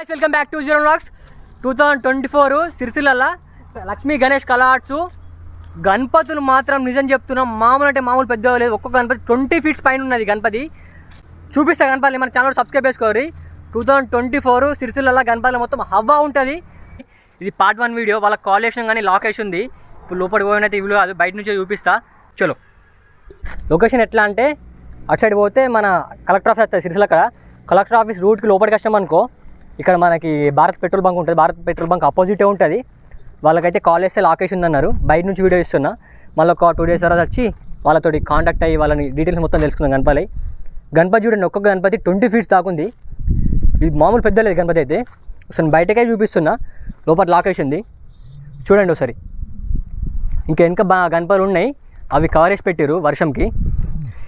Welcome back to zero vlogs 2024 Sircilla Lakshmi Ganesh కళా arts. గణపతులు మాత్రం నిజం చెప్తున్నాం, మామూలు అంటే మామూలు పెద్ద లేదు. ఒక్కొక్క గణపతి 20 feet పైన ఉన్నది గణపతి. చూపిస్తా గణపతి, మన ఛానల్ సబ్స్క్రైబ్ చేసుకోవాలి. 2024 సిరిసిల్ల గణపతి మొత్తం హవా ఉంటుంది. ఇది పార్ట్ 1 వీడియో. వాళ్ళ కాలేషన్ కానీ లొకేషన్ ఉంది. ఇప్పుడు లోపలికి పోయినైతే ఇవి కాదు, బయట నుంచే చూపిస్తా. చలో, లొకేషన్ ఎట్లా అంటే అటు సైడ్ పోతే మన కలెక్టర్ ఆఫీస్ వస్తుంది సిరిసిల్ల. అక్కడ కలెక్టర్ ఆఫీస్ రూట్కి లోపలికి వచ్చాం అనుకో, ఇక్కడ మనకి భారత్ పెట్రోల్ బంక్ ఉంటుంది. భారత్ పెట్రోల్ బంక్ అపోజిటే ఉంటుంది. వాళ్ళకైతే కాల్ చేస్తే లొకేషన్ ఉందన్నారు. బయట నుంచి వీడియో ఇస్తున్నా. మళ్ళీ ఒక 2 days తర్వాత వచ్చి వాళ్ళతోటి కాంటాక్ట్ అయ్యి వాళ్ళని డీటెయిల్స్ మొత్తం తెలుసుకుందాం. గణపతి చూడండి, ఒక్కొక్క గణపతి 20 feet దాకుంది. ఇది మామూలు పెద్ద లేదు గణపతి అయితే. ఒకసారి బయటకే చూపిస్తున్నా, లోపల లొకేషన్ ఉంది చూడండి ఒకసారి. ఇంకా వెనక గణపతులు ఉన్నాయి, అవి కవర్ చేసి పెట్టారు వర్షంకి.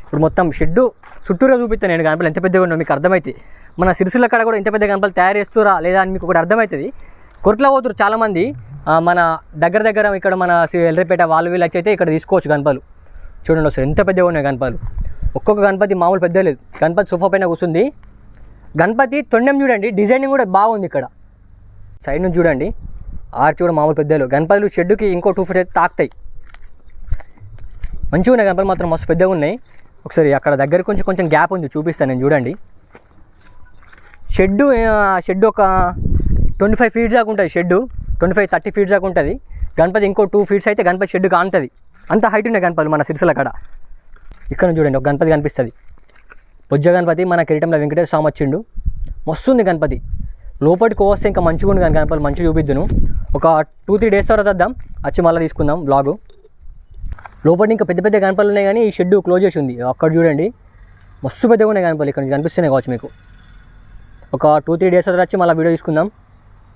ఇప్పుడు మొత్తం షెడ్డు చుట్టూరా చూపిస్తాను నేను. గణపతులు ఎంత పెద్దగా ఉన్నాయో మీకు అర్థమవుతుంది. మన సిరిసిల్ల కాడ కూడా ఇంత పెద్ద గణపతులు తయారు చేస్తురా లేదా అని మీకు ఒకటి అర్థమవుతుంది. కొరట్లా పోతున్నారు చాలామంది. మన దగ్గర ఇక్కడ మన ఎల్లిపేట వాళ్ళు వీళ్ళు అయితే ఇక్కడ తీసుకోవచ్చు గణపతులు. చూడండి ఒకసారి ఎంత పెద్దగా ఉన్నాయి గణపతులు. ఒక్కొక్క గణపతి మామూలు పెద్ద లేదు. గణపతి సోఫా పైన కూర్చుంది. గణపతి తొండం చూడండి, డిజైనింగ్ కూడా బాగుంది. ఇక్కడ సైడ్ నుంచి చూడండి, ఆర్చ్ కూడా మామూలు పెద్దలు. గణపతులు షెడ్డుకి ఇంకో 2 feet అయితే తాకుతాయి. మంచిగా ఉన్నాయి గణపతులు మాత్రం, మస్తు పెద్దగా ఉన్నాయి. ఒకసారి అక్కడ దగ్గర కొంచెం గ్యాప్ ఉంది, చూపిస్తాను నేను. చూడండి, షెడ్ ఒక 25 feet దాకా ఉంటుంది. షెడ్ 25-30 feet దాకా ఉంటుంది. గణపతి ఇంకో 2 feet అయితే గణపతి షెడ్ కానుతుంది. అంత హైట్ ఉన్నాయి గణపతులు మన సిరిసిల్ల కాడ. ఇక్కడ చూడండి ఒక గణపతి కనిపిస్తుంది. బొజ్జ గణపతి మన కిరీటంలో వెంకటేశ్వర స్వామి వచ్చిండు. మస్తుంది గణపతి. లోపలికి వస్తే ఇంకా మంచిగా ఉంది కానీ గణపతి మంచిగా చూపిద్దును. ఒక 2-3 days తర్వాత వద్దాం, వచ్చి మళ్ళీ తీసుకుందాం బ్లాగు. లోపల ఇంకా పెద్ద పెద్ద గణపతులు ఉన్నాయి కానీ ఈ షెడ్ క్లోజ్ చేసి ఉంది. అక్కడ చూడండి మస్తు పెద్దగా ఉన్నాయి గణపతులు. ఇక్కడ నుంచి కనిపిస్తున్నాయి కావచ్చు మీకు. ఒక 2-3 days తర్వాత వచ్చి మళ్ళీ వీడియో తీసుకుందాం.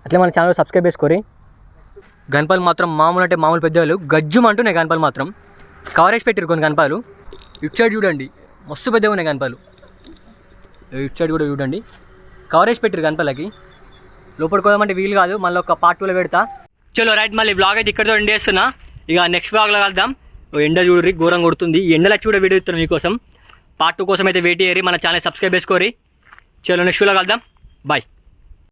అట్లా మన ఛానల్ సబ్స్క్రైబ్ చేసుకోరి. గణపతులు మాత్రం మామూలు అంటే మామూలు పెద్దలు గజ్జుమంటున్నాయి. గణపతులు మాత్రం కవరేజ్ పెట్టారు కొన్ని గణపతులు. ఇటు సైడ్ చూడండి మస్తు పెద్దగా ఉన్నాయి గణపతులు. ఇటు సైడ్ కూడా చూడండి కవరేజ్ పెట్టారు గణపతులకి. లోపలికి పోదామంటే వీలు కాదు, మళ్ళీ ఒక part 2లో పెడతా. చలో రైట్, మళ్ళీ బ్లాగ్ అయితే ఇక్కడితో ఎండ్ చేస్తున్నా. ఇక నెక్స్ట్ బ్లాగ్లో కలుద్దాం. ఎండ చూడరి ఘోరం కొడుతుంది. ఈ ఎండలో చూడ వీడియో ఇస్తున్నాం మీకోసం. part 2 కోసం అయితే వెయిట్ చేయరి. మన ఛానల్ సబ్స్క్రైబ్ చేసుకోరి. చలో నెక్స్ట్ బ్లాగ్లో కలుద్దాం. బాయ్.